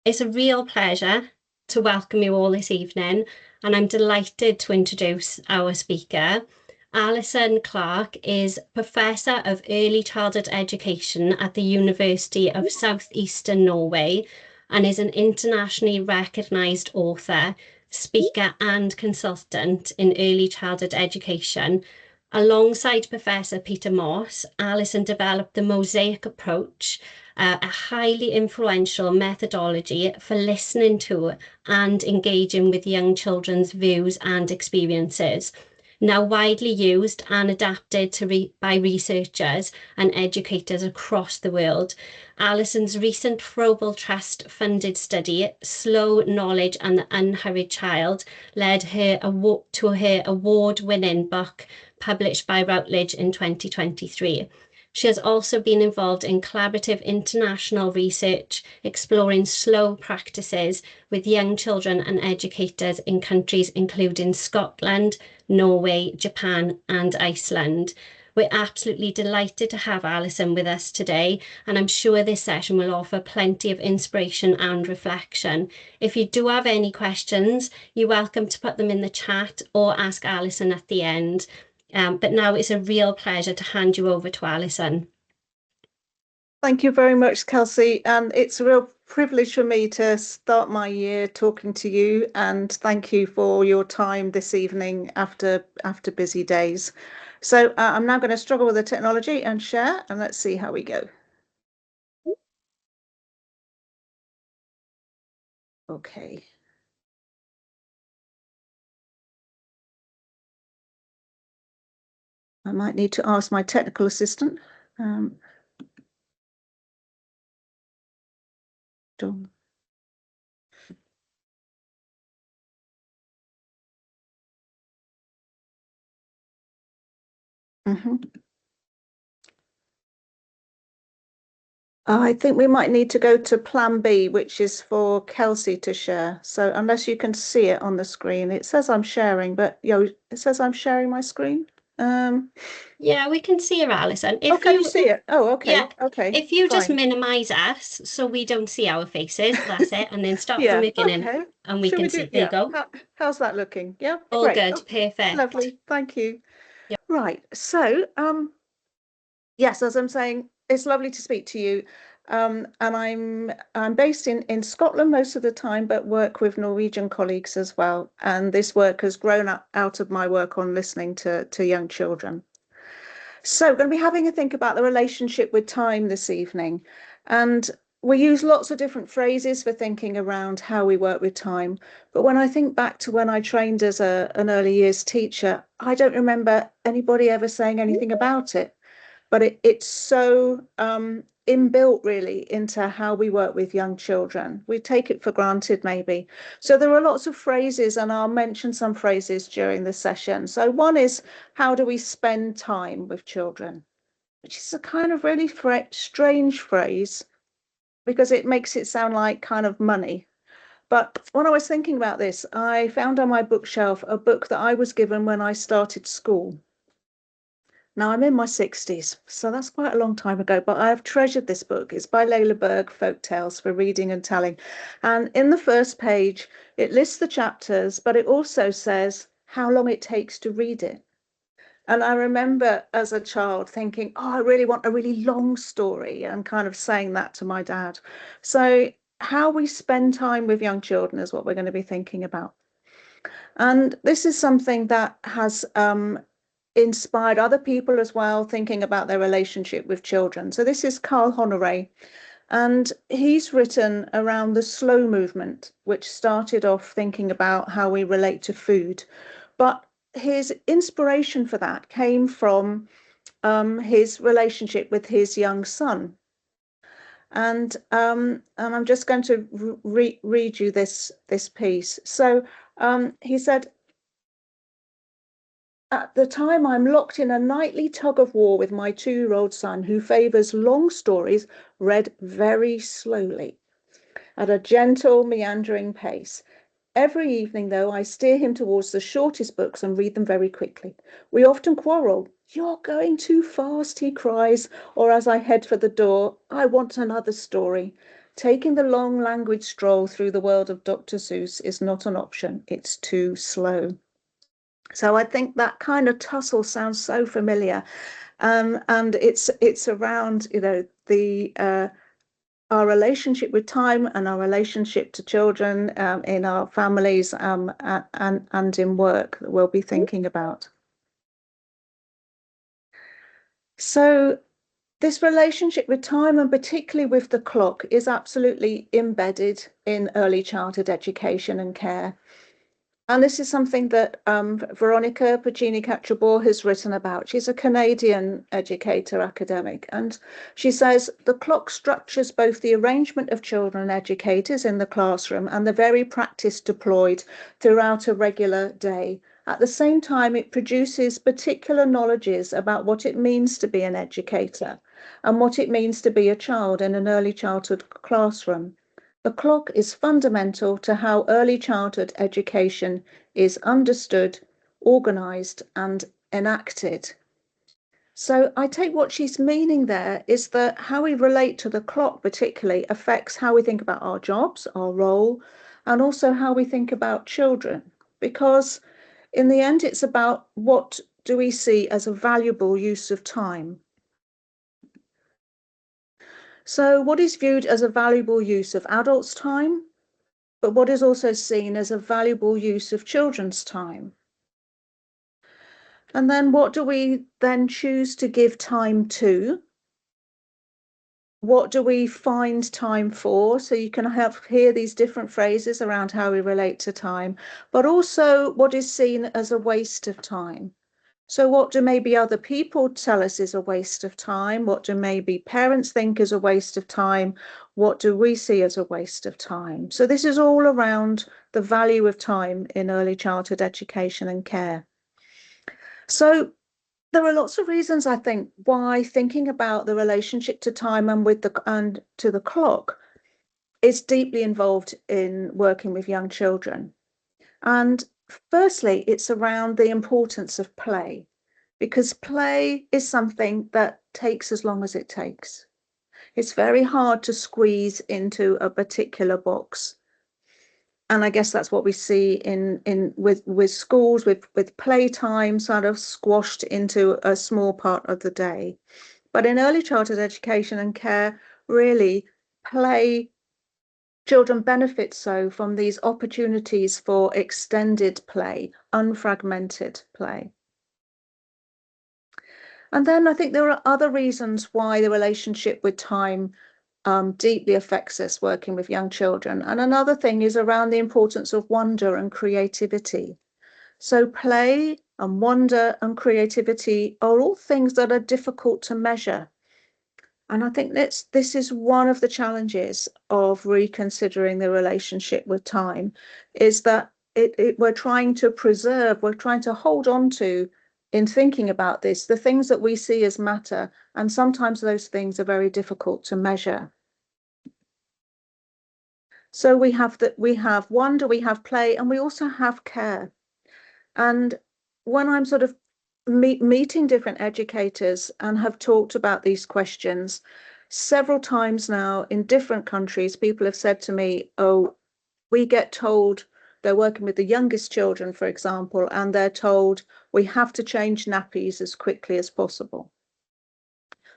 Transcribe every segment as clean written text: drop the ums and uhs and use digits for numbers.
It's a real pleasure to welcome you all this evening, and I'm delighted to introduce our speaker. Alison Clark is Professor of Early Childhood Education at the University of Southeastern Norway and is an internationally recognised author, speaker and consultant in early childhood education. Alongside Professor Peter Moss, Alison developed the Mosaic approach, a highly influential methodology for listening to and engaging with young children's views and experiences, now widely used and adapted by researchers and educators across the world. Alison's recent Frobel Trust funded study, Slow Knowledge and the Unhurried Child, led her to her award-winning book, published by Routledge in 2023. She has also been involved in collaborative international research, exploring slow practices with young children and educators in countries including Scotland, Norway, Japan, and Iceland. We're absolutely delighted to have Alison with us today, and I'm sure this session will offer plenty of inspiration and reflection. If you do have any questions, you're welcome to put them in the chat or ask Alison at the end. But now it's a real pleasure to hand you over to Alison. Thank you very much, Kelsey. And it's a real privilege for me to start my year talking to you. And thank you for your time this evening after busy days. So I'm now going to struggle with the technology and share, and let's see how we go. Okay. I might need to ask my technical assistant. John. I think we might need to go to plan B, which is for Kelsey to share. So unless you can see it on the screen, it says I'm sharing, but it says I'm sharing my screen. Yeah, we can see her, Alison. Oh, can you see it? Oh, okay. Yeah. Okay. If you fine. just minimize us so we don't see our faces, that's it, and then start from the beginning, okay. and we Shall can we see. do, There you go. How's that looking? Yeah. All Great. good. Okay. Perfect. Lovely. Thank you. Yep. Right. So, yes, as I'm saying, it's lovely to speak to you. And I'm based in Scotland most of the time, but work with Norwegian colleagues as well. And this work has grown up out of my work on listening to young children. So we're going to be having a think about the relationship with time this evening. And we use lots of different phrases for thinking around how we work with time. But when I think back to when I trained as an early years teacher, I don't remember anybody ever saying anything about it. But it's so inbuilt really into how we work with young children. We take it for granted maybe. So there are lots of phrases, and I'll mention some phrases during the session. So one is, how do we spend time with children? Which is a kind of really strange phrase because it makes it sound like kind of money. But when I was thinking about this, I found on my bookshelf a book that I was given when I started school. Now, I'm in my 60s, so that's quite a long time ago, but I have treasured this book. It's by Layla Berg, Folk Tales for Reading and Telling. And in the first page, it lists the chapters, but it also says how long it takes to read it. And I remember as a child thinking, oh, I really want a really long story, and kind of saying that to my dad. So how we spend time with young children is what we're going to be thinking about. And this is something that has inspired other people as well, thinking about their relationship with children. So this is Carl Honoré, and he's written around the slow movement, which started off thinking about how we relate to food. But his inspiration for that came from his relationship with his young son. And I'm just going to read you this piece. So he said, at the time, I'm locked in a nightly tug of war with my 2-year-old son, who favors long stories read very slowly, at a gentle, meandering pace. Every evening, though, I steer him towards the shortest books and read them very quickly. We often quarrel. You're going too fast, he cries, or as I head for the door, I want another story. Taking the long language stroll through the world of Dr. Seuss is not an option. It's too slow. So I think that kind of tussle sounds so familiar. And it's around, the our relationship with time and our relationship to children, in our families, and in work that we'll be thinking about. So this relationship with time, and particularly with the clock, is absolutely embedded in early childhood education and care. And this is something that Veronica Puccini-Cacciabor has written about. She's a Canadian educator, academic, and she says the clock structures both the arrangement of children and educators in the classroom and the very practice deployed throughout a regular day. At the same time, it produces particular knowledges about what it means to be an educator and what it means to be a child in an early childhood classroom. The clock is fundamental to how early childhood education is understood, organised, and enacted. So I take what she's meaning there is that how we relate to the clock particularly affects how we think about our jobs, our role, and also how we think about children. Because in the end, it's about what do we see as a valuable use of time. So what is viewed as a valuable use of adults' time, but what is also seen as a valuable use of children's time? And then what do we then choose to give time to? What do we find time for? So you can hear these different phrases around how we relate to time, but also what is seen as a waste of time. So what do maybe other people tell us is a waste of time? What do maybe parents think is a waste of time? What do we see as a waste of time? So this is all around the value of time in early childhood education and care. So there are lots of reasons, I think, why thinking about the relationship to time and to the clock is deeply involved in working with young children. And firstly, it's around the importance of play, because play is something that takes as long as it takes. It's very hard to squeeze into a particular box. And I guess that's what we see with schools, with playtime sort of squashed into a small part of the day. But in early childhood education and care, really, play, children benefit so from these opportunities for extended play, unfragmented play. And then I think there are other reasons why the relationship with time deeply affects us working with young children. And another thing is around the importance of wonder and creativity. So play and wonder and creativity are all things that are difficult to measure. And I think this is one of the challenges of reconsidering the relationship with time, is that we're trying to preserve, we're trying to hold on to, in thinking about this, the things that we see as matter, and sometimes those things are very difficult to measure. So we have wonder, we have play, and we also have care. And when I'm sort of meeting different educators and have talked about these questions several times now in different countries, people have said to me, oh, we get told, they're working with the youngest children, for example, and they're told we have to change nappies as quickly as possible.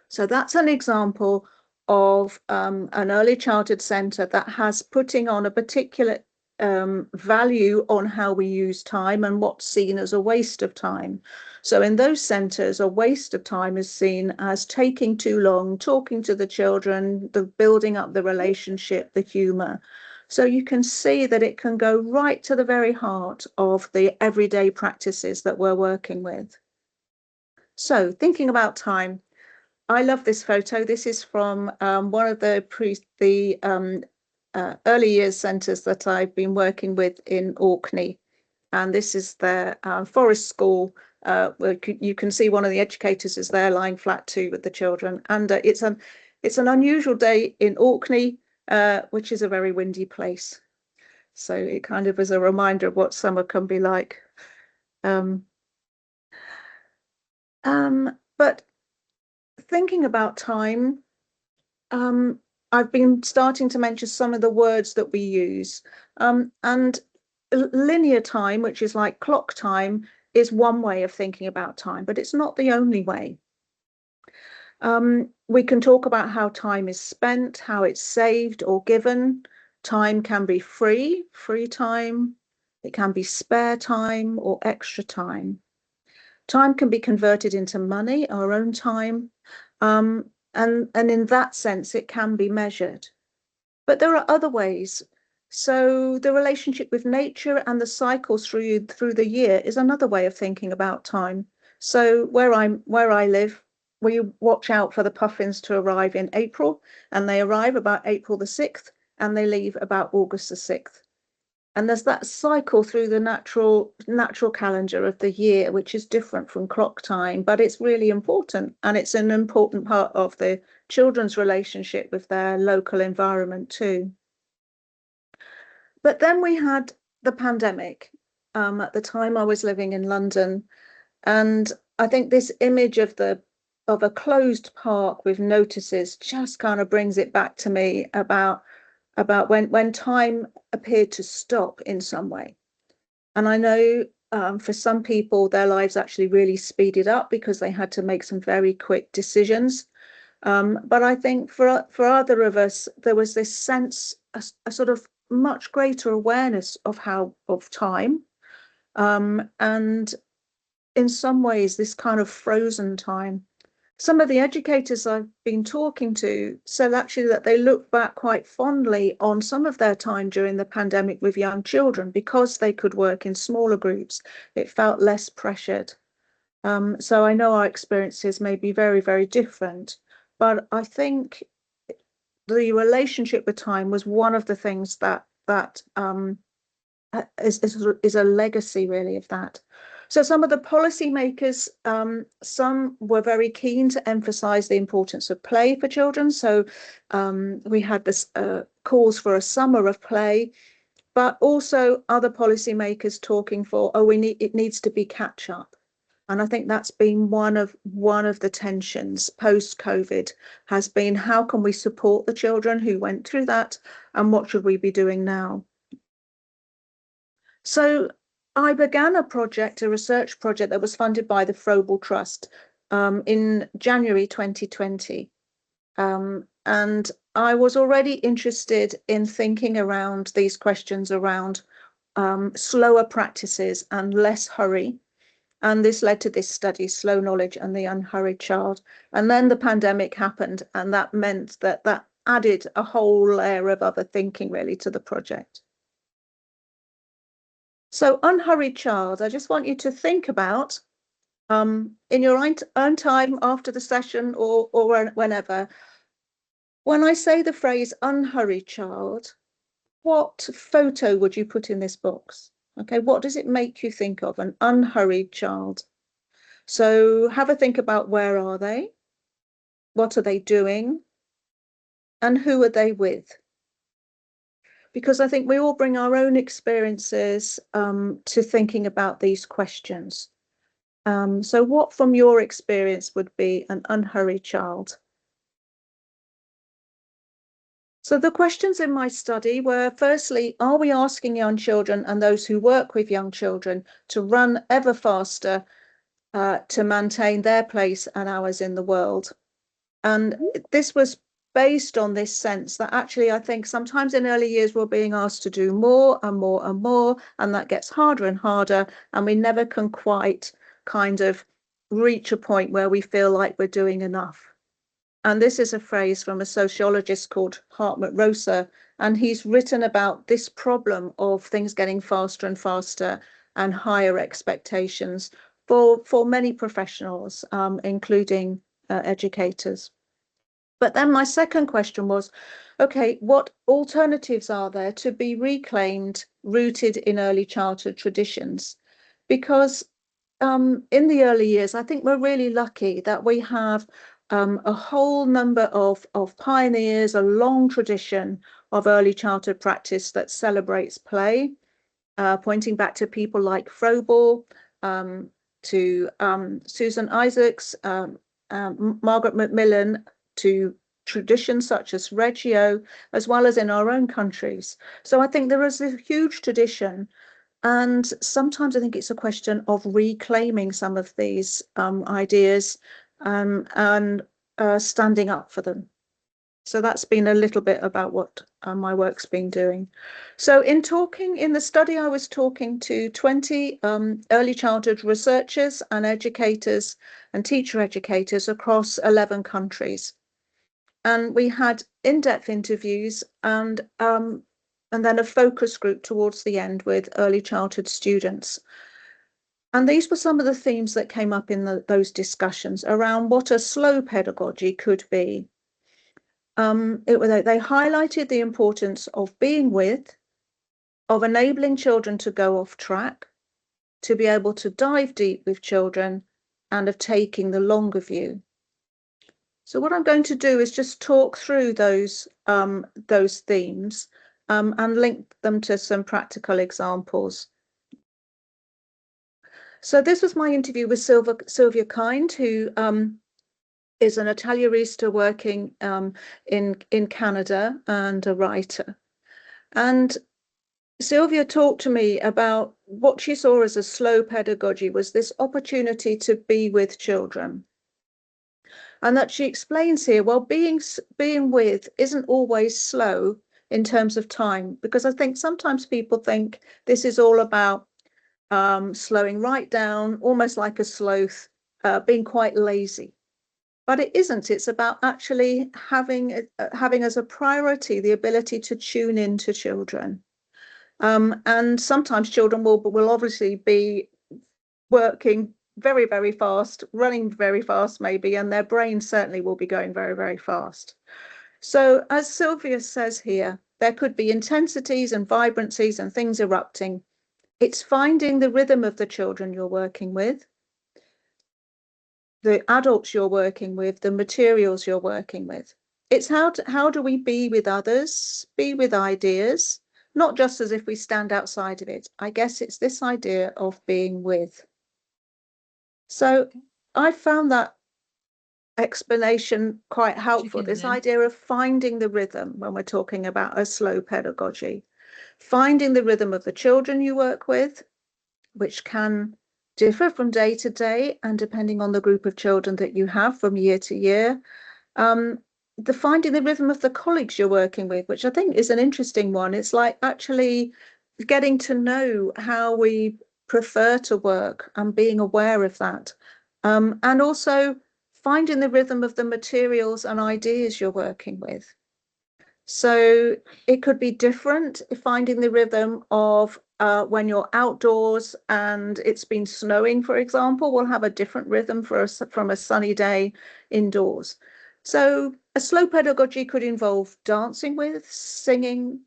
So that's an example of an early childhood centre that has putting on a particular value on how we use time and what's seen as a waste of time. So in those centres, a waste of time is seen as taking too long, talking to the children, the building up the relationship, the humour. So you can see that it can go right to the very heart of the everyday practices that we're working with. So thinking about time, I love this photo. This is from one of the early years centres that I've been working with in Orkney. And this is their forest school, where you can see one of the educators is there lying flat too with the children. And it's an unusual day in Orkney, which is a very windy place. So it kind of is a reminder of what summer can be like. But thinking about time, I've been starting to mention some of the words that we use. And linear time, which is like clock time, is one way of thinking about time, but it's not the only way. We can talk about how time is spent, how it's saved or given. Time can be free time. It can be spare time or extra time. Time can be converted into money, our own time. And in that sense, it can be measured. But there are other ways. So the relationship with nature and the cycles through the year is another way of thinking about time. So where I live, we watch out for the puffins to arrive in April, and they arrive about April the 6th, and they leave about August the 6th. And there's that cycle through the natural calendar of the year, which is different from clock time, but it's really important. And it's an important part of the children's relationship with their local environment too. But then we had the pandemic. At the time I was living in London, and I think this image of a closed park with notices just kind of brings it back to me about when time appeared to stop in some way. And I know for some people, their lives actually really speeded up because they had to make some very quick decisions. But I think for other of us, there was this sense, a sort of much greater awareness of time. And in some ways, this kind of frozen time. Some of the educators I've been talking to said actually that they look back quite fondly on some of their time during the pandemic with young children because they could work in smaller groups. It felt less pressured. So I know our experiences may be very, very different, but I think the relationship with time was one of the things that is a legacy really of that. So some of the policymakers, some were very keen to emphasize the importance of play for children. So we had this calls for a summer of play, but also other policymakers talking for, it needs to be catch up. And I think that's been one of the tensions post-COVID has been, how can we support the children who went through that, and what should we be doing now? So I began a research project that was funded by the Frobel Trust in January 2020. And I was already interested in thinking around these questions around slower practices and less hurry. And this led to this study, Slow Knowledge and the Unhurried Child. And then the pandemic happened, and that meant that added a whole layer of other thinking really to the project. So unhurried child, I just want you to think about in your own time after the session or whenever, when I say the phrase unhurried child, what photo would you put in this box? Okay, what does it make you think of, an unhurried child? So have a think about, where are they? What are they doing? And who are they with? Because I think we all bring our own experiences to thinking about these questions. So what from your experience would be an unhurried child? So the questions in my study were, firstly, are we asking young children and those who work with young children to run ever faster to maintain their place and ours in the world? And this was based on this sense that actually I think sometimes in early years we're being asked to do more and more and more, and that gets harder and harder, and we never can quite kind of reach a point where we feel like we're doing enough. And this is a phrase from a sociologist called Hartmut Rosa, and he's written about this problem of things getting faster and faster and higher expectations for many professionals, including educators. But then my second question was, okay, what alternatives are there to be reclaimed, rooted in early childhood traditions? Because in the early years, I think we're really lucky that we have a whole number of pioneers, a long tradition of early childhood practice that celebrates play, pointing back to people like Frobel, to Susan Isaacs, Margaret Macmillan, to traditions such as Reggio, as well as in our own countries. So I think there is a huge tradition, and sometimes I think it's a question of reclaiming some of these ideas and standing up for them. So that's been a little bit about what my work's been doing. So in the study, I was talking to 20 early childhood researchers and educators and teacher educators across 11 countries. And we had in-depth interviews and then a focus group towards the end with early childhood students. And these were some of the themes that came up in those discussions around what a slow pedagogy could be. They highlighted the importance of being with, of enabling children to go off track, to be able to dive deep with children, and of taking the longer view. So what I'm going to do is just talk through those themes and link them to some practical examples. So this was my interview with Sylvia Kind, who is an Italianista working in Canada and a writer. And Sylvia talked to me about what she saw as a slow pedagogy was this opportunity to be with children. And that she explains here, well, being with isn't always slow in terms of time, because I think sometimes people think this is all about slowing right down, almost like a sloth, being quite lazy. But it isn't. It's about actually having as a priority the ability to tune in to children. And sometimes children will obviously be working very, very fast, running very fast maybe, and their brain certainly will be going very, very fast. So as Sylvia says here, there could be intensities and vibrancies and things erupting. It's finding the rhythm of the children you're working with, the adults you're working with, the materials you're working with. It's how do we be with others, be with ideas, not just as if we stand outside of it. I guess it's this idea of being with. So I found that explanation quite helpful, this idea of finding the rhythm when we're talking about a slow pedagogy, finding the rhythm of the children you work with, which can differ from day to day and depending on the group of children that you have from year to year. Finding the rhythm of the colleagues you're working with, which I think is an interesting one. It's like actually getting to know how we prefer to work and being aware of that. And also finding the rhythm of the materials and ideas you're working with. So it could be different, finding the rhythm of when you're outdoors and it's been snowing, for example, will have a different rhythm from a sunny day indoors. So a slow pedagogy could involve dancing with, singing,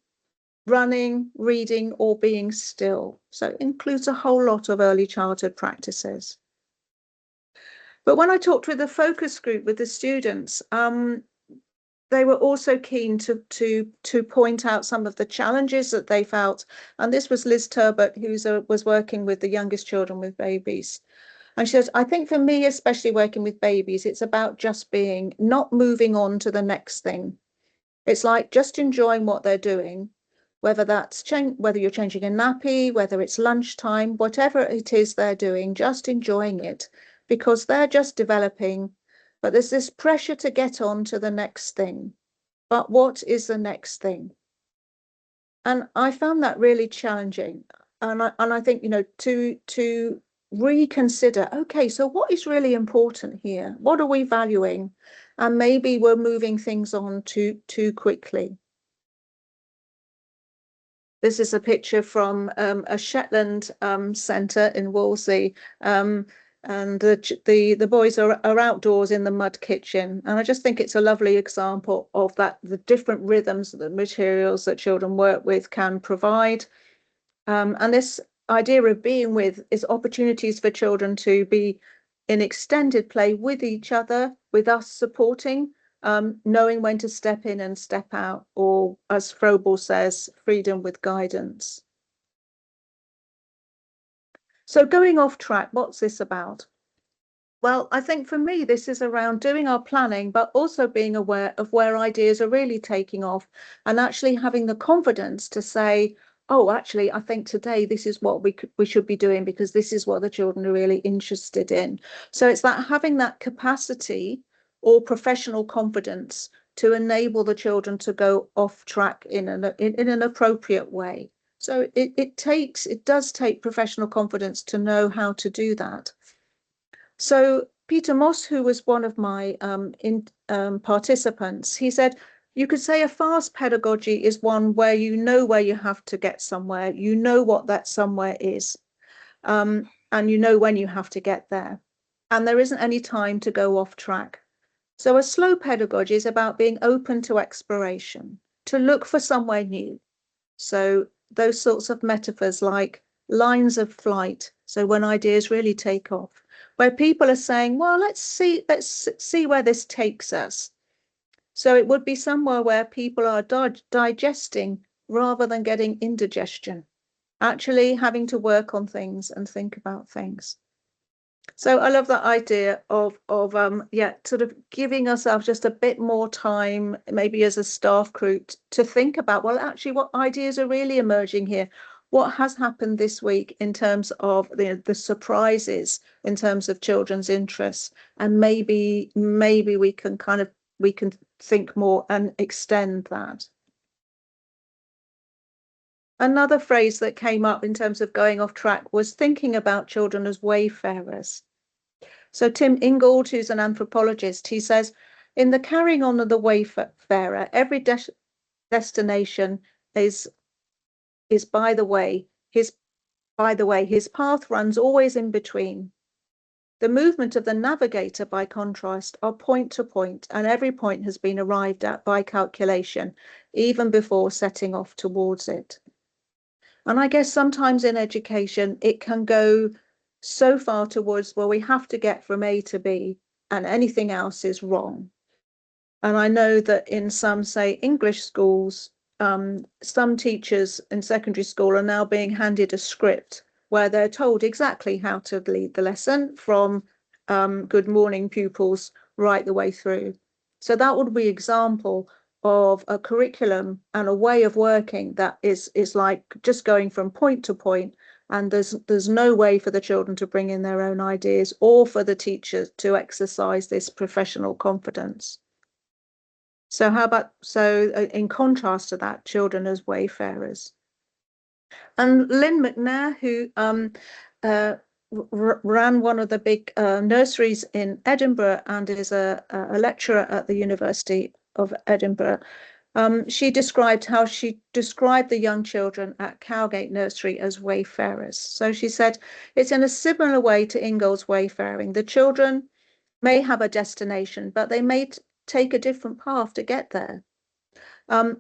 running, reading, or being still. So it includes a whole lot of early childhood practices. But when I talked with the focus group with the students, they were also keen to point out some of the challenges that they felt. And this was Liz Turbot, who was working with the youngest children with babies. And she says, I think for me, especially working with babies, it's about just being, not moving on to the next thing. It's like just enjoying what they're doing, whether whether you're changing a nappy, whether it's lunchtime, whatever it is they're doing, just enjoying it because they're just developing. But there's this pressure to get on to the next thing. But what is the next thing? And I found that really challenging. And I think, to reconsider, okay, so what is really important here? What are we valuing? And maybe we're moving things on too quickly. This is a picture from a Shetland centre in Wolsey. And the boys are outdoors in the mud kitchen. And I just think it's a lovely example of that, the different rhythms, the materials that children work with can provide. And this idea of being with is opportunities for children to be in extended play with each other, with us supporting, knowing when to step in and step out, or as Froebel says, freedom with guidance. So going off track, what's this about? Well, I think for me, this is around doing our planning, but also being aware of where ideas are really taking off and actually having the confidence to say, oh, actually, I think today this is what we should be doing because this is what the children are really interested in. So it's that having that capacity or professional confidence to enable the children to go off track in an appropriate way. So it does take professional confidence to know how to do that. So Peter Moss, who was one of my participants, he said, you could say a fast pedagogy is one where you know where you have to get somewhere, you know what that somewhere is, and you know when you have to get there. And there isn't any time to go off track. So a slow pedagogy is about being open to exploration, to look for somewhere new. So those sorts of metaphors like lines of flight. So when ideas really take off, where people are saying, well, let's see where this takes us. So it would be somewhere where people are digesting rather than getting indigestion, actually having to work on things and think about things. So I love that idea of yeah, sort of giving ourselves just a bit more time, maybe as a staff crew, to think about, well, actually, what ideas are really emerging here? What has happened this week in terms of the surprises in terms of children's interests? And maybe we can think more and extend that. Another phrase that came up in terms of going off track was thinking about children as wayfarers. So Tim Ingold, who's an anthropologist, he says, in the carrying on of the wayfarer, every destination is by the way. His path runs always in between. The movement of the navigator, by contrast, are point to point, and every point has been arrived at by calculation, even before setting off towards it. And I guess sometimes in education, it can go so far towards, well, we have to get from A to B, and anything else is wrong. And I know that in some, say, English schools, some teachers in secondary school are now being handed a script where they're told exactly how to lead the lesson from good morning pupils right the way through. So that would be an example of a curriculum and a way of working that is like just going from point to point, and there's no way for the children to bring in their own ideas or for the teachers to exercise this professional confidence. So how about, in contrast to that, children as wayfarers. And Lynn McNair, who ran one of the big nurseries in Edinburgh and is a lecturer at the University of Edinburgh, she described how she described the young children at Cowgate Nursery as wayfarers. So she said, it's in a similar way to Ingold's wayfaring. The children may have a destination, but they may take a different path to get there.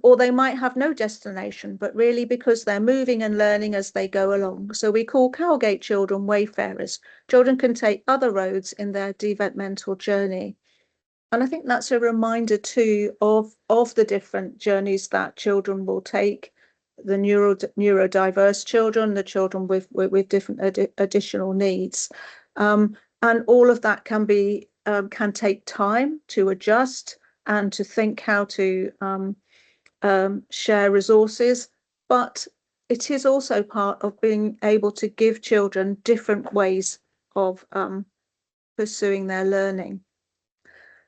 Or they might have no destination, but really because they're moving and learning as they go along. So we call Cowgate children wayfarers. Children can take other roads in their developmental journey. And I think that's a reminder too of the different journeys that children will take, the neurodiverse children, the children with different additional needs. And all of that can take time to adjust and to think how to share resources, but it is also part of being able to give children different ways of pursuing their learning.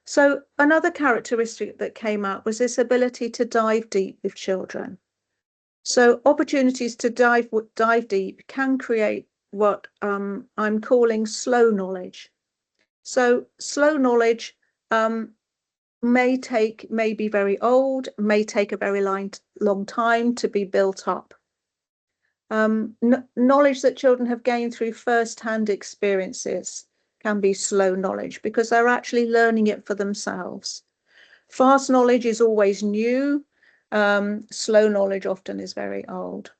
So another characteristic that came out was this ability to dive deep with children. So opportunities to dive deep can create what I'm calling slow knowledge. So slow knowledge may be very old, may take a very long time to be built up. Knowledge that children have gained through first-hand experiences can be slow knowledge because they're actually learning it for themselves. Fast knowledge is always new. Slow knowledge often is very old.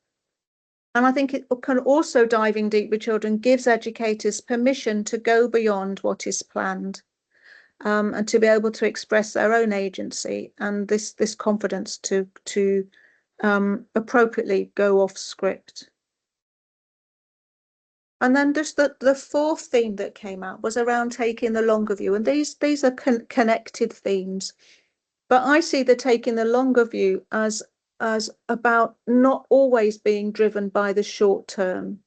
And I think it can also, diving deep with children gives educators permission to go beyond what is planned. And to be able to express their own agency and this confidence to appropriately go off script. And then just the fourth theme that came out was around taking the longer view. And these are connected themes. But I see the taking the longer view as about not always being driven by the short term.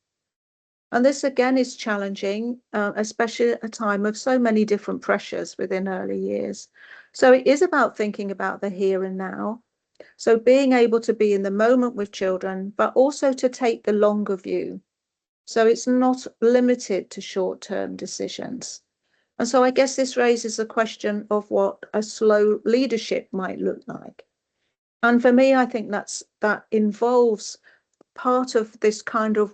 And this again is challenging, especially at a time of so many different pressures within early years. So it is about thinking about the here and now. So being able to be in the moment with children, but also to take the longer view. So it's not limited to short-term decisions. And so I guess this raises a question of what a slow leadership might look like. And for me, I think that involves part of this kind of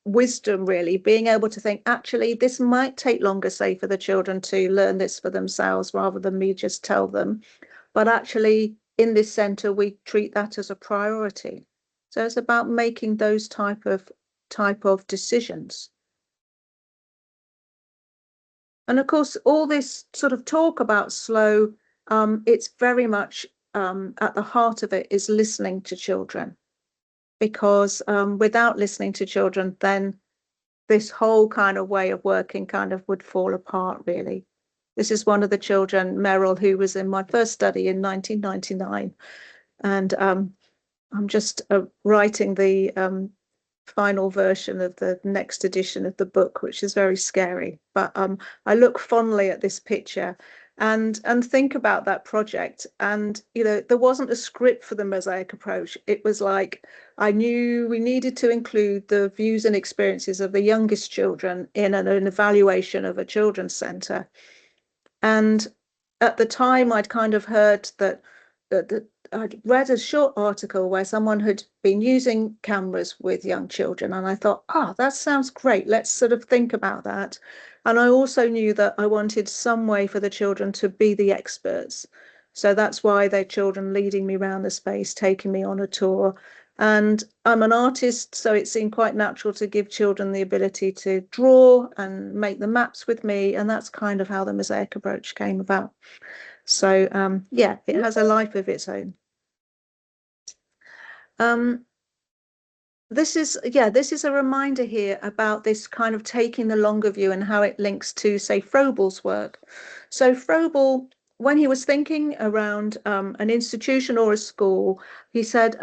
wisdom, really, being able to think, actually, this might take longer, say, for the children to learn this for themselves rather than me just tell them. But actually, in this centre, we treat that as a priority. So it's about making those type of decisions. And of course, all this sort of talk about slow, it's very much at the heart of it is listening to children. Because without listening to children, then this whole kind of way of working kind of would fall apart, really. This is one of the children, Merrill, who was in my first study in 1999. And I'm just writing the final version of the next edition of the book, which is very scary. But I look fondly at this picture and think about that project. And, you know, there wasn't a script for the mosaic approach. It was like, I knew we needed to include the views and experiences of the youngest children in an evaluation of a children's centre. And at the time, I'd kind of heard that I'd read a short article where someone had been using cameras with young children, and I thought, that sounds great. Let's sort of think about that. And I also knew that I wanted some way for the children to be the experts. So that's why they're children leading me around the space, taking me on a tour. And I'm an artist, so it seemed quite natural to give children the ability to draw and make the maps with me. And that's kind of how the mosaic approach came about. So yeah, it has a life of its own. This is a reminder here about this kind of taking the longer view and how it links to, say, Froebel's work. So Froebel, when he was thinking around an institution or a school, he said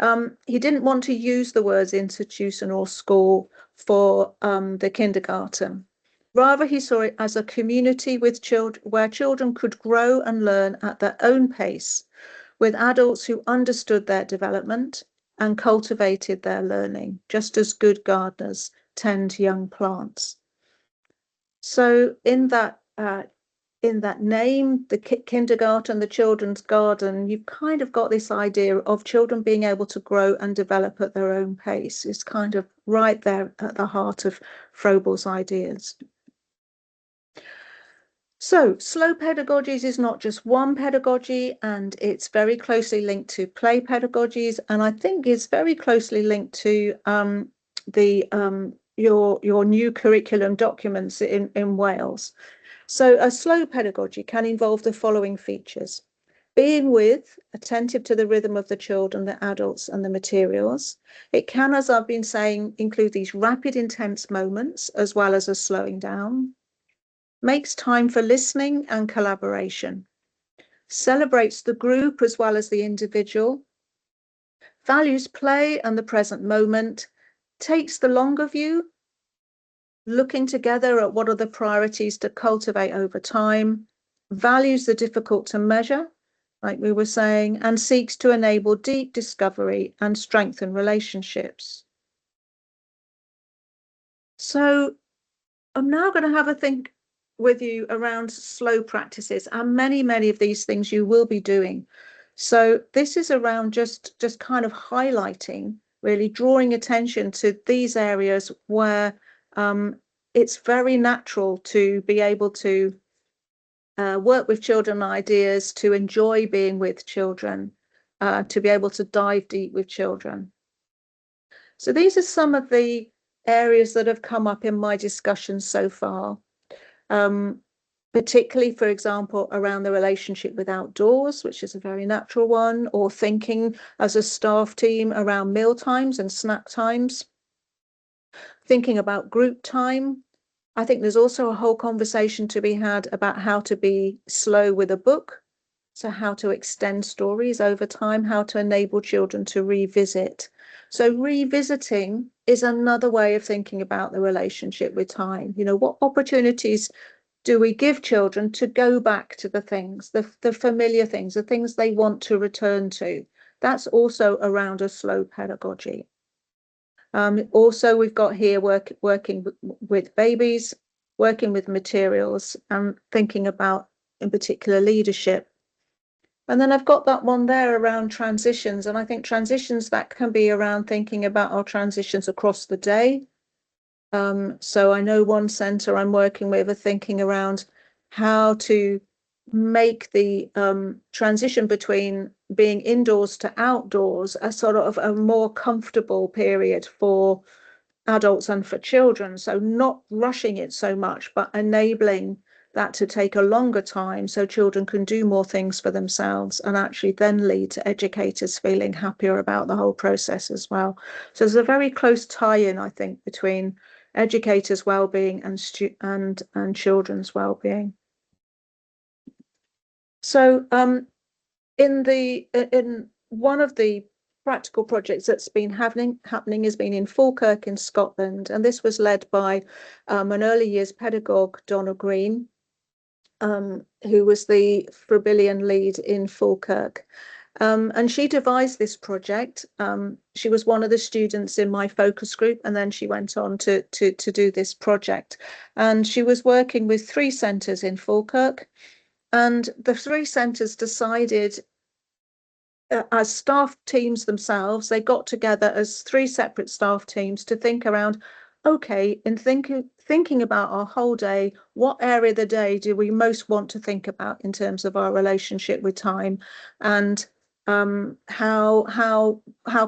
he didn't want to use the words institution or school for the kindergarten. Rather, he saw it as a community with children where children could grow and learn at their own pace, with adults who understood their development and cultivated their learning, just as good gardeners tend young plants. So in that name, the kindergarten, the children's garden, you've kind of got this idea of children being able to grow and develop at their own pace. It's kind of right there at the heart of Froebel's ideas. So slow pedagogies is not just one pedagogy, and it's very closely linked to play pedagogies, and I think it's very closely linked to your new curriculum documents in Wales. So a slow pedagogy can involve the following features: being with, attentive to the rhythm of the children, the adults, and the materials. It can, as I've been saying, include these rapid, intense moments, as well as a slowing down. Makes time for listening and collaboration, celebrates the group as well as the individual, values play and the present moment, takes the longer view, looking together at what are the priorities to cultivate over time, values the difficult to measure, like we were saying, and seeks to enable deep discovery and strengthen relationships. So I'm now going to have a think with you around slow practices, and many of these things you will be doing. So this is around just kind of highlighting, really drawing attention to these areas where it's very natural to be able to work with children ideas, to enjoy being with children, to be able to dive deep with children. So these are some of the areas that have come up in my discussions so far. Particularly, for example, around the relationship with outdoors, which is a very natural one, or thinking as a staff team around meal times and snack times. thinking about group time. I think there's also a whole conversation to be had about how to be slow with a book. So how to extend stories over time, how to enable children to revisit. So revisiting is another way of thinking about the relationship with time. You know, what opportunities do we give children to go back to the things, the familiar things, the things they want to return to? That's also around a slow pedagogy. Also, we've got here working with babies, working with materials, and thinking about, in particular, leadership. And then I've got that one there around transitions. And I think transitions, that can be around thinking about our transitions across the day. So I know one centre I'm working with are thinking around how to make the transition between being indoors to outdoors a sort of a more comfortable period for adults and for children. So not rushing it so much, but enabling that to take a longer time so children can do more things for themselves, and actually then lead to educators feeling happier about the whole process as well. So there's a very close tie-in, I think, between educators' well-being and children's well-being. So in one of the practical projects that's been happening has been in Falkirk in Scotland, and this was led by an early years pedagogue, Donna Green, who was the Frobillion lead in Falkirk. And she devised this project. She was one of the students in my focus group, and then she went on to do this project. And she was working with 3 centres in Falkirk, and the 3 centres decided, as staff teams themselves, they got together as 3 separate staff teams to think around, okay, in thinking about our whole day, what area of the day do we most want to think about in terms of our relationship with time, and how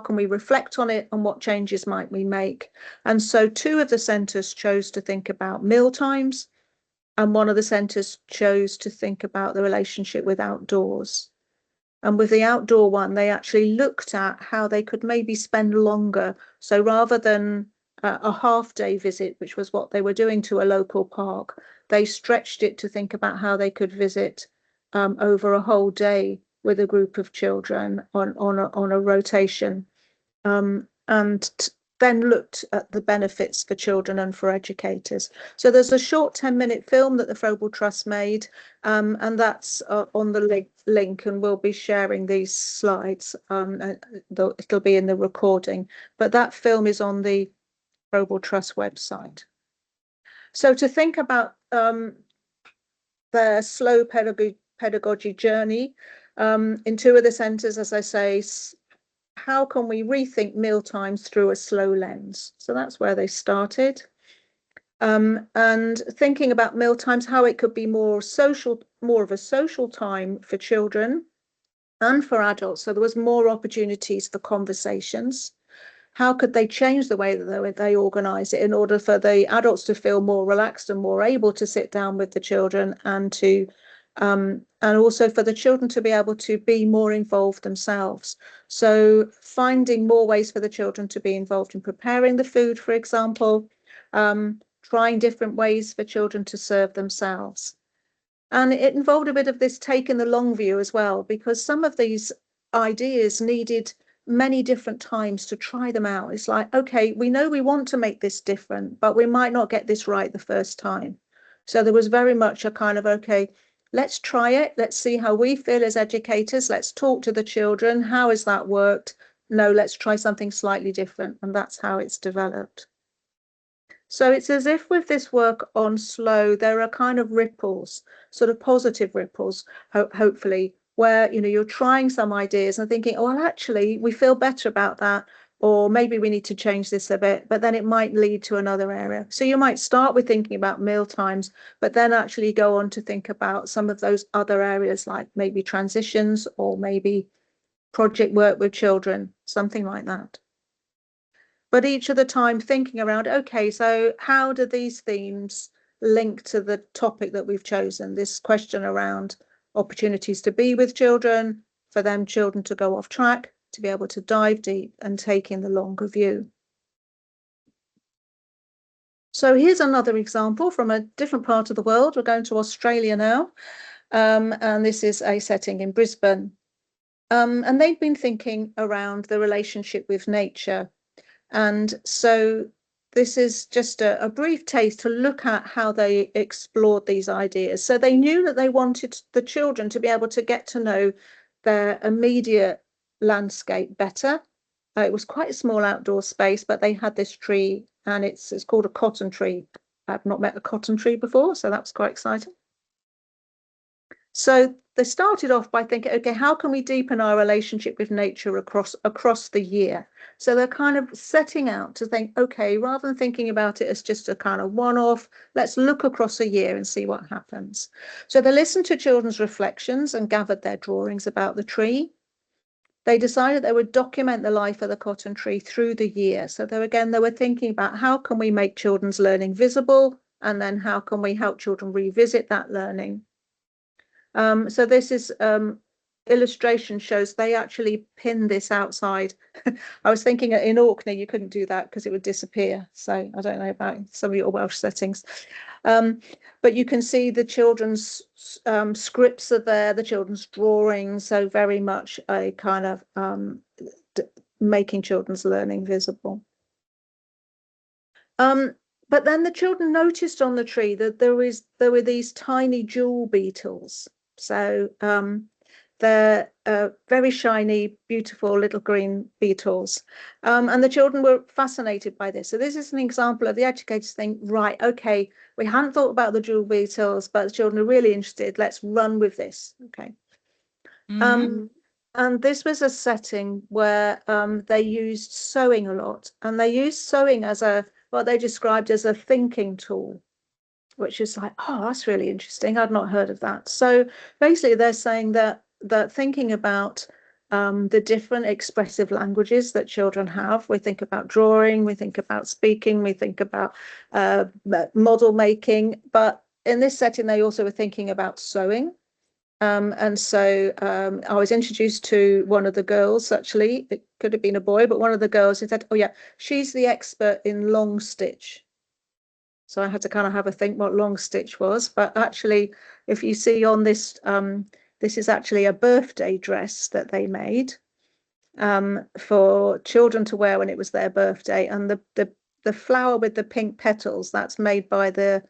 can we reflect on it, and what changes might we make? And so 2 of the centres chose to think about meal times, and one of the centres chose to think about the relationship with outdoors. And with the outdoor one, they actually looked at how they could maybe spend longer. So rather than a half-day visit, which was what they were doing to a local park, they stretched it to think about how they could visit over a whole day with a group of children on a rotation, and then looked at the benefits for children and for educators. So there's a short 10-minute film that the Frobel Trust made, and that's on the link, and we'll be sharing these slides. It'll be in the recording, but that film is on the Frobel Trust website. So to think about their slow pedagogy journey, in 2 of the centres, as I say, how can we rethink meal times through a slow lens? So that's where they started. And thinking about meal times, how it could be more of a social time for children and for adults. So there was more opportunities for conversations. How could they change the way that they organise it in order for the adults to feel more relaxed and more able to sit down with the children, and also for the children to be able to be more involved themselves? So finding more ways for the children to be involved in preparing the food, for example, trying different ways for children to serve themselves. And it involved a bit of this taking the long view as well, because some of these ideas needed many different times to try them out. It's like, okay, we know we want to make this different, but we might not get this right the first time. So there was very much a kind of, okay, let's try it. Let's see how we feel as educators. Let's talk to the children. How has that worked? No, let's try something slightly different. And that's how it's developed. So it's as if with this work on slow, there are kind of ripples, sort of positive ripples, hopefully, where, you know, you're trying some ideas and thinking, oh, well, actually, we feel better about that, or maybe we need to change this a bit, but then it might lead to another area. So you might start with thinking about meal times, but then actually go on to think about some of those other areas, like maybe transitions or maybe project work with children, something like that. But each of the time thinking around, okay, so how do these themes link to the topic that we've chosen? This question around opportunities to be with children, for them children to go off track, to be able to dive deep and take in the longer view. So here's another example from a different part of the world. We're going to Australia now, and this is a setting in Brisbane. And they've been thinking around the relationship with nature. And so this is just a brief taste to look at how they explored these ideas. So they knew that they wanted the children to be able to get to know their immediate landscape better. It was quite a small outdoor space, but they had this tree, and it's called a cotton tree. I've not met a cotton tree before, so that was quite exciting. So they started off by thinking, okay, how can we deepen our relationship with nature across the year? So they're kind of setting out to think, okay, rather than thinking about it as just a kind of one-off, let's look across a year and see what happens. So they listened to children's reflections and gathered their drawings about the tree. They decided they would document the life of the cotton tree through the year. So they were thinking about how can we make children's learning visible, and then how can we help children revisit that learning. So this is illustration shows they actually pinned this outside. I was thinking in Orkney you couldn't do that because it would disappear. So I don't know about some of your Welsh settings. But you can see the children's scripts are there, the children's drawings, so very much a kind of making children's learning visible. But then the children noticed on the tree that there were these tiny jewel beetles. So they're very shiny, beautiful little green beetles. And the children were fascinated by this. So this is an example of the educators think, right, okay, we hadn't thought about the jewel beetles, but the children are really interested. Let's run with this. Okay. And this was a setting where they used sewing a lot. And they used sewing as what they described as a thinking tool, which is like, oh, that's really interesting. I'd not heard of that. So basically, they're saying that thinking about the different expressive languages that children have. We think about drawing, we think about speaking, we think about model making. But in this setting, they also were thinking about sewing. And so I was introduced to one of the girls, actually. It could have been a boy, but one of the girls said, oh, yeah, she's the expert in long stitch. So I had to kind of have a think what long stitch was. But actually, if you see on this, this is actually a birthday dress that they made for children to wear when it was their birthday. And the flower with the pink petals, that's made by the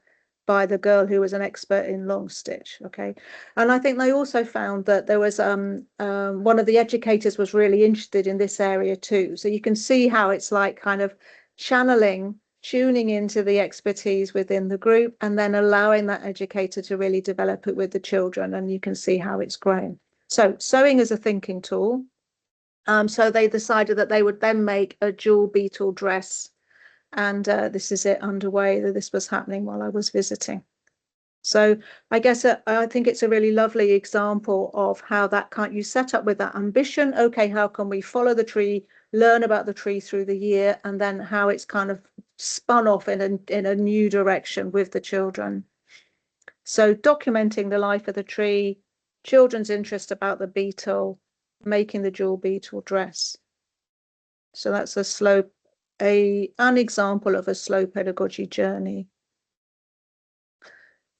girl who was an expert in long stitch. Okay. And I think they also found that there was one of the educators was really interested in this area too. So you can see how it's like kind of tuning into the expertise within the group, and then allowing that educator to really develop it with the children. And you can see how it's grown. So sewing is a thinking tool. So they decided that they would then make a jewel beetle dress. And this is it underway. This was happening while I was visiting. So I guess I think it's a really lovely example of how you set up with that ambition. Okay, how can we follow the tree, learn about the tree through the year, and then how it's kind of spun off in a new direction with the children. So documenting the life of the tree, children's interest about the beetle, making the jewel beetle dress. So that's an example of a slow pedagogy journey.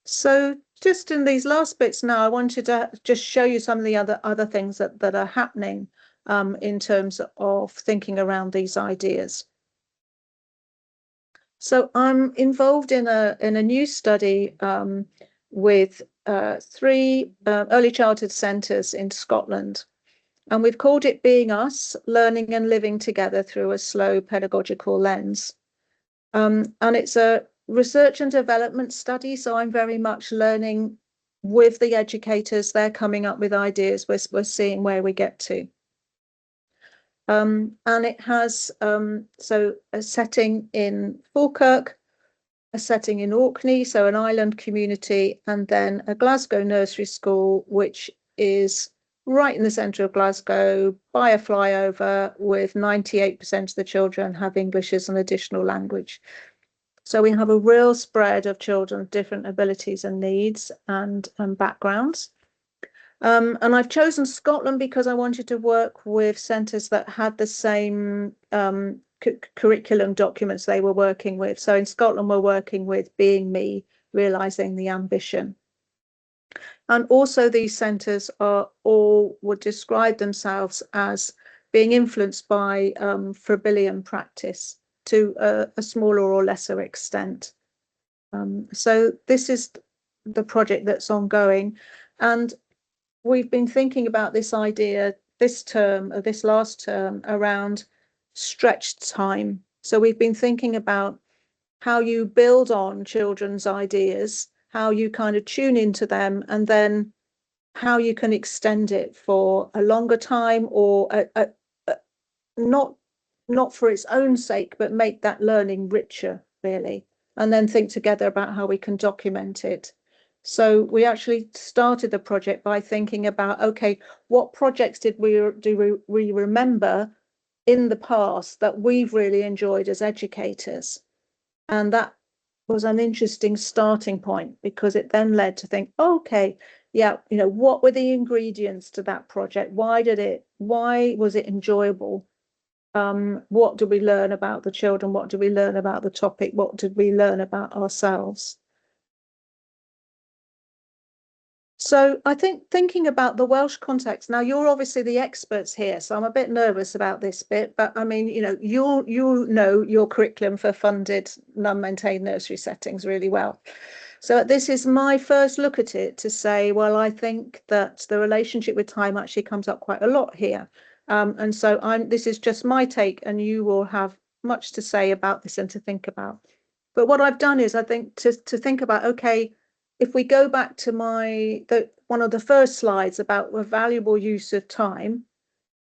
So just in these last bits now, I wanted to just show you some of the other things that are happening in terms of thinking around these ideas. So I'm involved in a new study with 3 early childhood centres in Scotland. And we've called it Being Us, Learning and Living Together Through a Slow Pedagogical Lens. And it's a research and development study. So I'm very much learning with the educators. They're coming up with ideas. We're seeing where we get to. And it has so a setting in Falkirk, a setting in Orkney, so an island community, and then a Glasgow nursery school, which is right in the centre of Glasgow by a flyover, with 98% of the children have English as an additional language. So we have a real spread of children of different abilities and needs and backgrounds. And I've chosen Scotland because I wanted to work with centres that had the same curriculum documents they were working with. So in Scotland, we're working with Being Me, Realising the Ambition. And also these centres would describe themselves as being influenced by Froebelian practice to a smaller or lesser extent. So this is the project that's ongoing. And we've been thinking about this idea this term, or this last term, around stretched time. So we've been thinking about how you build on children's ideas, how you kind of tune into them, and then how you can extend it for a longer time, or not for its own sake, but make that learning richer, really, and then think together about how we can document it. So we actually started the project by thinking about, okay, what projects do we remember in the past that we've really enjoyed as educators? And that was an interesting starting point, because it then led to think, okay, yeah, what were the ingredients to that project? Why was it enjoyable? What do we learn about the children? What do we learn about the topic? What did we learn about ourselves? So I think thinking about the Welsh context, now you're obviously the experts here, so I'm a bit nervous about this bit, but I mean, you know your curriculum for funded non-maintained nursery settings really well. So this is my first look at it to say, well, I think that the relationship with time actually comes up quite a lot here. And so this is just my take, and you will have much to say about this and to think about. But what I've done is, I think, to think about, okay, if we go back to one of the first slides about the valuable use of time,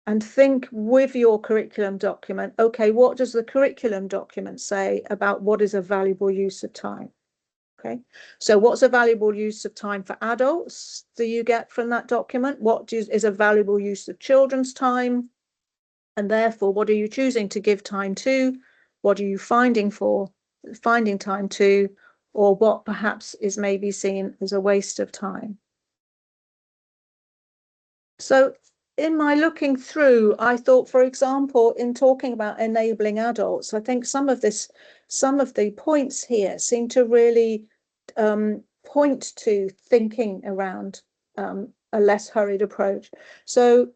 and think with your curriculum document, okay, what does the curriculum document say about what is a valuable use of time? Okay, so what's a valuable use of time for adults do you get from that document? What is a valuable use of children's time? And therefore, what are you choosing to give time to? What are you finding time to? Or what perhaps is maybe seen as a waste of time? So in my looking through, I thought, for example, in talking about enabling adults, I think some of the points here seem to really point to thinking around a less hurried approach. So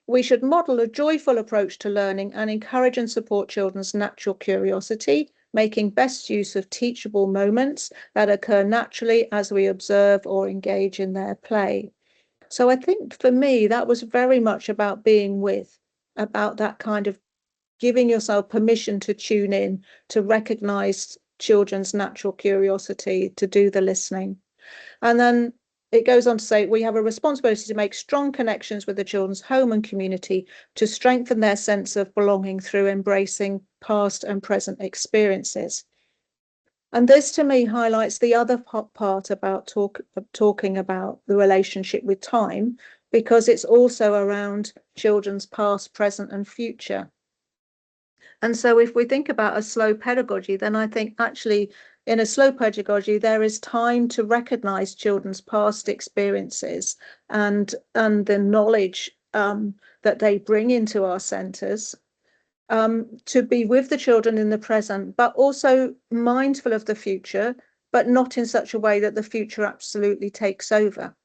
we should model a joyful approach to learning and encourage and support children's natural curiosity, making best use of teachable moments that occur naturally as we observe or engage in their play. So I think for me, that was very much about being with, about that kind of giving yourself permission to tune in, to recognize children's natural curiosity, to do the listening. And then it goes on to say, we have a responsibility to make strong connections with the children's home and community to strengthen their sense of belonging through embracing past and present experiences. And this to me highlights the other part about talking about the relationship with time, because it's also around children's past, present and future. And so if we think about a slow pedagogy, then I think actually in a slow pedagogy, there is time to recognize children's past experiences and the knowledge that they bring into our centres, to be with the children in the present, but also mindful of the future, but not in such a way that the future absolutely takes over.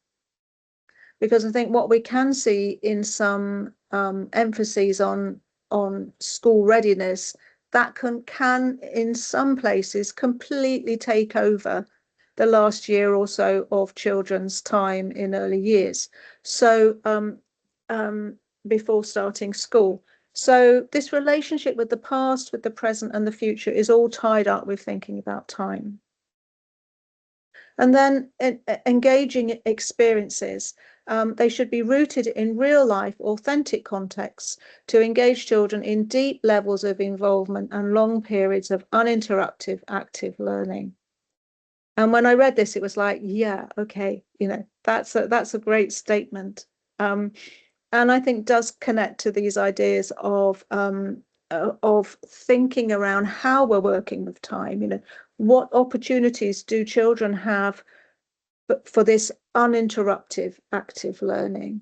Because I think what we can see in some emphases on school readiness, that can in some places completely take over the last year or so of children's time in early years. So before starting school. So this relationship with the past, with the present and the future is all tied up with thinking about time. And then engaging experiences. They should be rooted in real life, authentic contexts to engage children in deep levels of involvement and long periods of uninterrupted active learning. And when I read this, it was like, yeah, okay, that's a great statement. And I think does connect to these ideas of thinking around how we're working with time. What opportunities do children have for this uninterrupted active learning,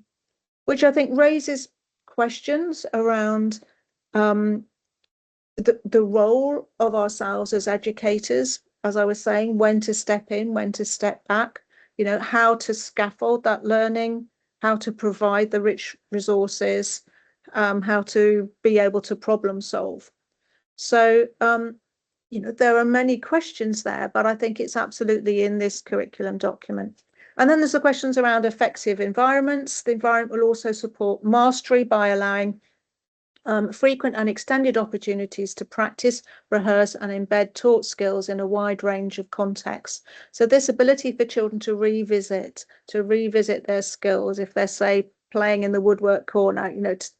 which I think raises questions around the role of ourselves as educators, as I was saying, when to step in, when to step back, how to scaffold that learning, how to provide the rich resources, how to be able to problem solve. So, there are many questions there, but I think it's absolutely in this curriculum document. And then there's the questions around effective environments. The environment will also support mastery by allowing frequent and extended opportunities to practice, rehearse, and embed taught skills in a wide range of contexts. So this ability for children to revisit their skills, if they're, say, playing in the woodwork corner,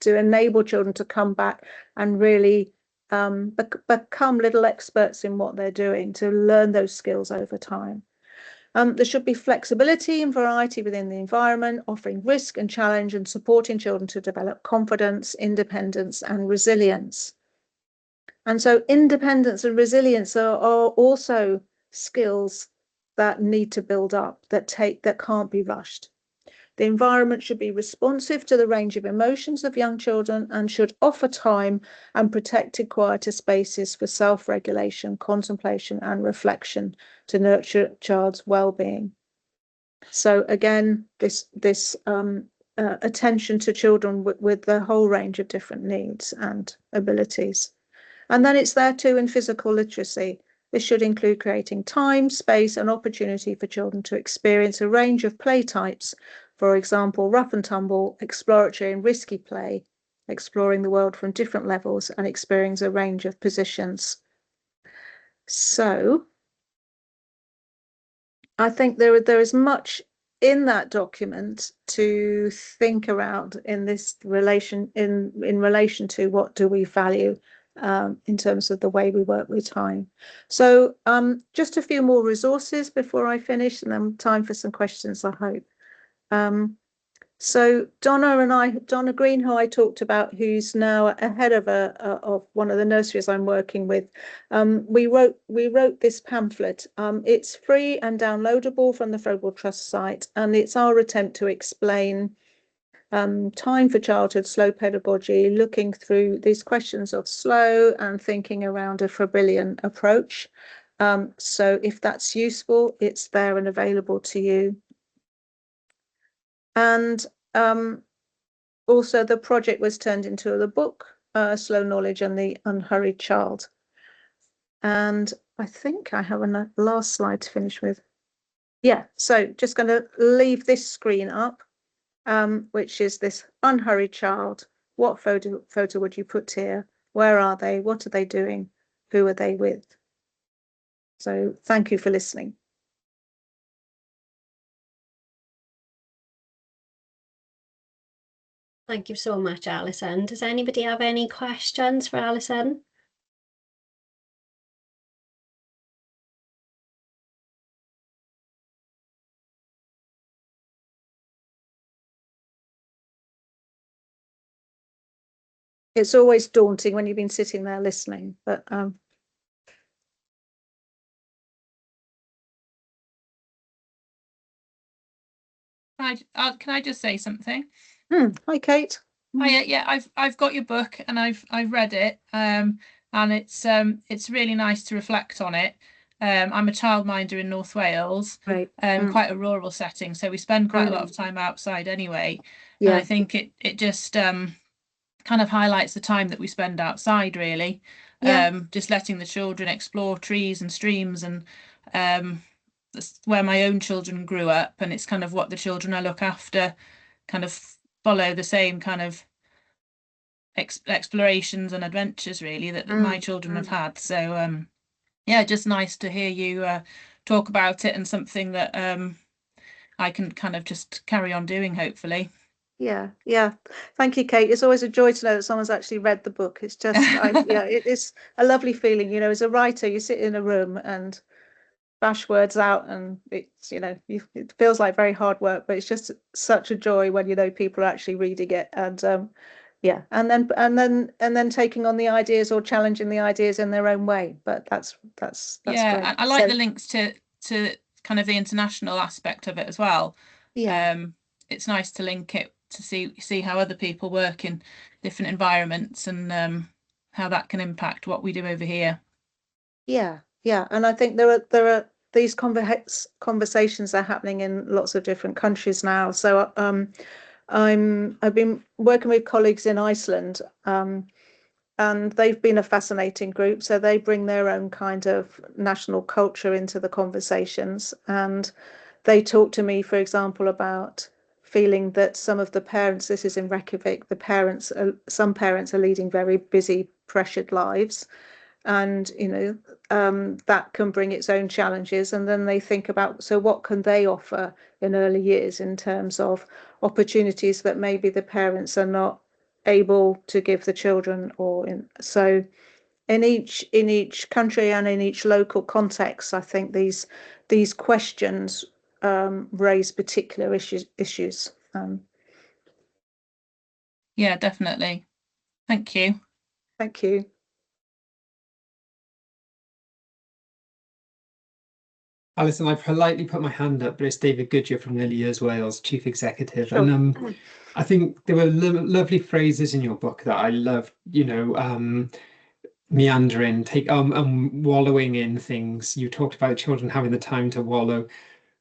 to enable children to come back and really become little experts in what they're doing, to learn those skills over time. There should be flexibility and variety within the environment, offering risk and challenge and supporting children to develop confidence, independence, and resilience. And so independence and resilience are also skills that need to build up, that can't be rushed. The environment should be responsive to the range of emotions of young children and should offer time and protected, quieter spaces for self-regulation, contemplation, and reflection to nurture child's well-being. So again, this attention to children with the whole range of different needs and abilities. And then it's there too in physical literacy. This should include creating time, space, and opportunity for children to experience a range of play types. For example, rough and tumble, exploratory and risky play, exploring the world from different levels and experiencing a range of positions. So I think there is much in that document to think around in this relation in relation to what do we value in terms of the way we work with time. So just a few more resources before I finish, and then time for some questions, I hope. So Donna Green, who I talked about, who's now ahead of one of the nurseries I'm working with, we wrote this pamphlet. It's free and downloadable from the Frobel Trust site, and it's our attempt to explain time for childhood slow pedagogy, looking through these questions of slow and thinking around a Frobelian approach. So if that's useful, it's there and available to you. And also the project was turned into the book, Slow Knowledge and the Unhurried Child. And I think I have a last slide to finish with. Yeah, so just going to leave this screen up, which is this unhurried child. What photo would you put here? Where are they? What are they doing? Who are they with? So thank you for listening. Thank you so much, Alison. Does anybody have any questions for Alison? It's always daunting when you've been sitting there listening, but Can I just say something? Hi, Kate. Yeah, I've got your book and I've read it, and it's really nice to reflect on it. I'm a childminder in North Wales, Right. quite a rural setting, so we spend quite a lot of time outside anyway. Yeah. And I think it just kind of highlights the time that we spend outside, really. Yeah. Just letting the children explore trees and streams, and that's where my own children grew up, and it's kind of what the children I look after kind of follow the same kind of explorations and adventures, really, that my children have had. So yeah, just nice to hear you talk about it, and something that I can kind of just carry on doing, hopefully. Yeah. Thank you, Kate. It's always a joy to know that someone's actually read the book. It's just, yeah, it is a lovely feeling. As a writer, you sit in a room and bash words out, and it's, it feels like very hard work, but it's just such a joy when people are actually reading it, and yeah, and then taking on the ideas or challenging the ideas in their own way. But that's yeah, great. I like the links to kind of the international aspect of it as well. Yeah. It's nice to link it to see how other people work in different environments, and how that can impact what we do over here. Yeah, and I think there are these conversations are happening in lots of different countries now. So I've been working with colleagues in Iceland, and they've been a fascinating group. So they bring their own kind of national culture into the conversations, and they talk to me, for example, about feeling that some of the parents, this is in Reykjavik, some parents are leading very busy, pressured lives, and that can bring its own challenges. And then they think about, so what can they offer in early years in terms of opportunities that maybe the parents are not able to give the children, so in each country and in each local context, I think these questions raise particular issues. Yeah, definitely. Thank you. Thank you. Alison, I politely put my hand up, but it's David Goodyear from Early Years Wales, Chief Executive. Sure. And I think there were lovely phrases in your book that I loved, meandering, wallowing in things. You talked about children having the time to wallow,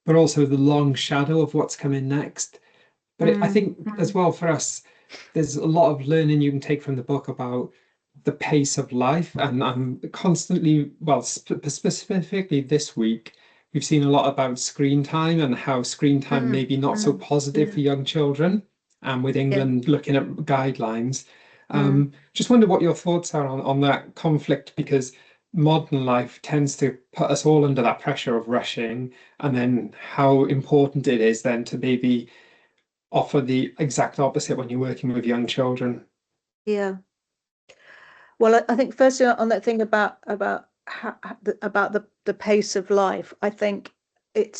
but also the long shadow of what's coming next. But I think as well for us, there's a lot of learning you can take from the book about the pace of life. And I'm constantly, well, specifically this week, we've seen a lot about screen time and how screen time may be not so positive for young children. And with England looking at guidelines, just wonder what your thoughts are on that conflict, because modern life tends to put us all under that pressure of rushing, and then how important it is then to maybe offer the exact opposite when you're working with young children. Yeah. Well, I think firstly on that thing about the pace of life, I think I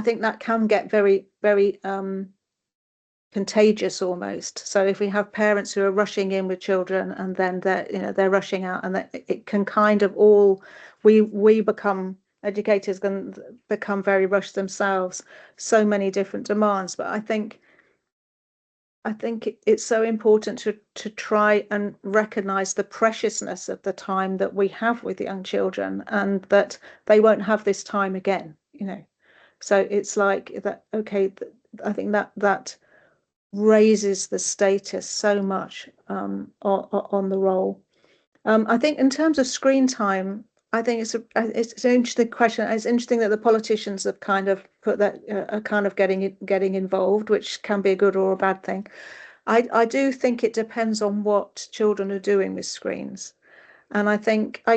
think that can get very, very contagious almost. So if we have parents who are rushing in with children and then they're rushing out, and that it can kind of we become educators can become very rushed themselves, so many different demands. But I think it's so important to try and recognize the preciousness of the time that we have with young children, and that they won't have this time again, So it's like that, okay, I think that raises the status so much on the role. I think in terms of screen time, I think it's an interesting question. It's interesting that the politicians have kind of put that are kind of getting involved, which can be a good or a bad thing. I do think it depends on what children are doing with screens. And I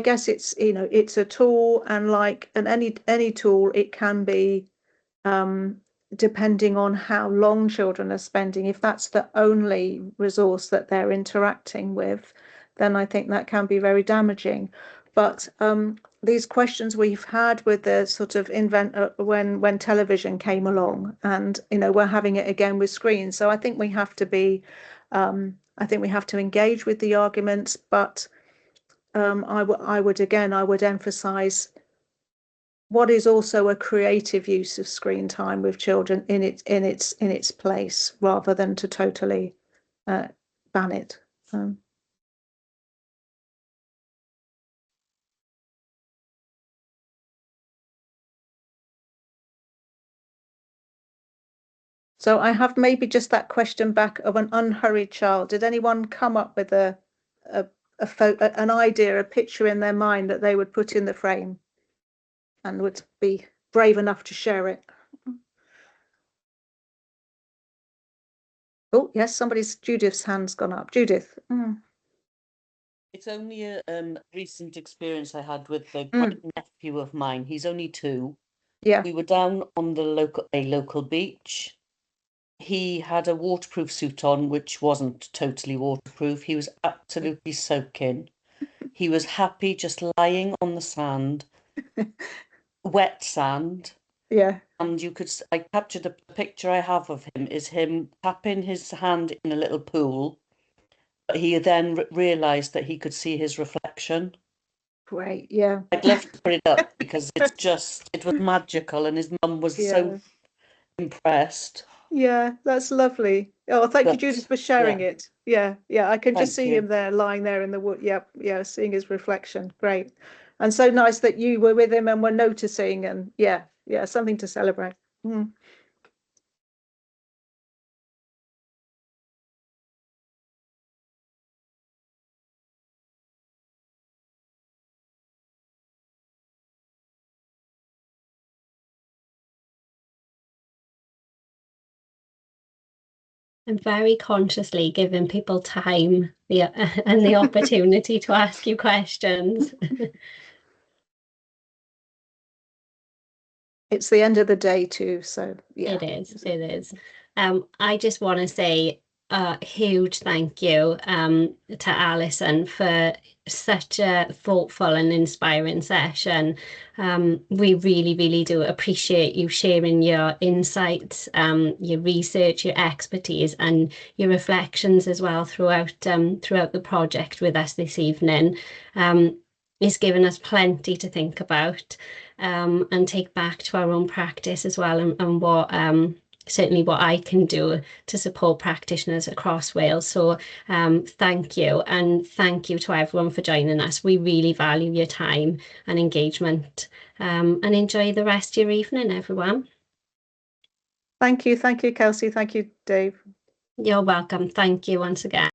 guess it's a tool, and like any tool, it can be depending on how long children are spending. If that's the only resource that they're interacting with, then I think that can be very damaging. But these questions we've had with the sort of when television came along, and we're having it again with screens. So I think we have to be, I think we have to engage with the arguments, but I would emphasize what is also a creative use of screen time with children in its place, rather than to totally ban it. So I have maybe just that question back of an unhurried child. Did anyone come up with an idea, a picture in their mind that they would put in the frame and would be brave enough to share it? Oh, yes, Judith's hand's gone up. Judith. It's only a recent experience I had with a nephew of mine. He's only 2. Yeah. We were down on a local beach. He had a waterproof suit on, which wasn't totally waterproof. He was absolutely soaking. He was happy just lying on the sand, wet sand. Yeah. And I captured a picture I have of him, is him tapping his hand in a little pool. But he then realised that he could see his reflection. Great, yeah. I'd love to put it up because it was magical, and his mum was so impressed. Yeah, that's lovely. Oh, thank you, Judith, for sharing yeah. it. Yeah, I can just Thank see you. him there, lying there in the wood. Yep, seeing his reflection. Great. And so nice that you were with him and were noticing, and yeah, something to celebrate. Mm. And very consciously giving people time and the opportunity to ask you questions. It's the end of the day too, so yeah. It is. I just want to say a huge thank you to Alison for such a thoughtful and inspiring session. We really, really do appreciate you sharing your insights, your research, your expertise, and your reflections as well throughout the project with us this evening. It's given us plenty to think about and take back to our own practice as well, and what certainly what I can do to support practitioners across Wales. So thank you, and thank you to everyone for joining us. We really value your time and engagement, and enjoy the rest of your evening, everyone. Thank you, Kelsey. Thank you, Dave. You're welcome. Thank you once again.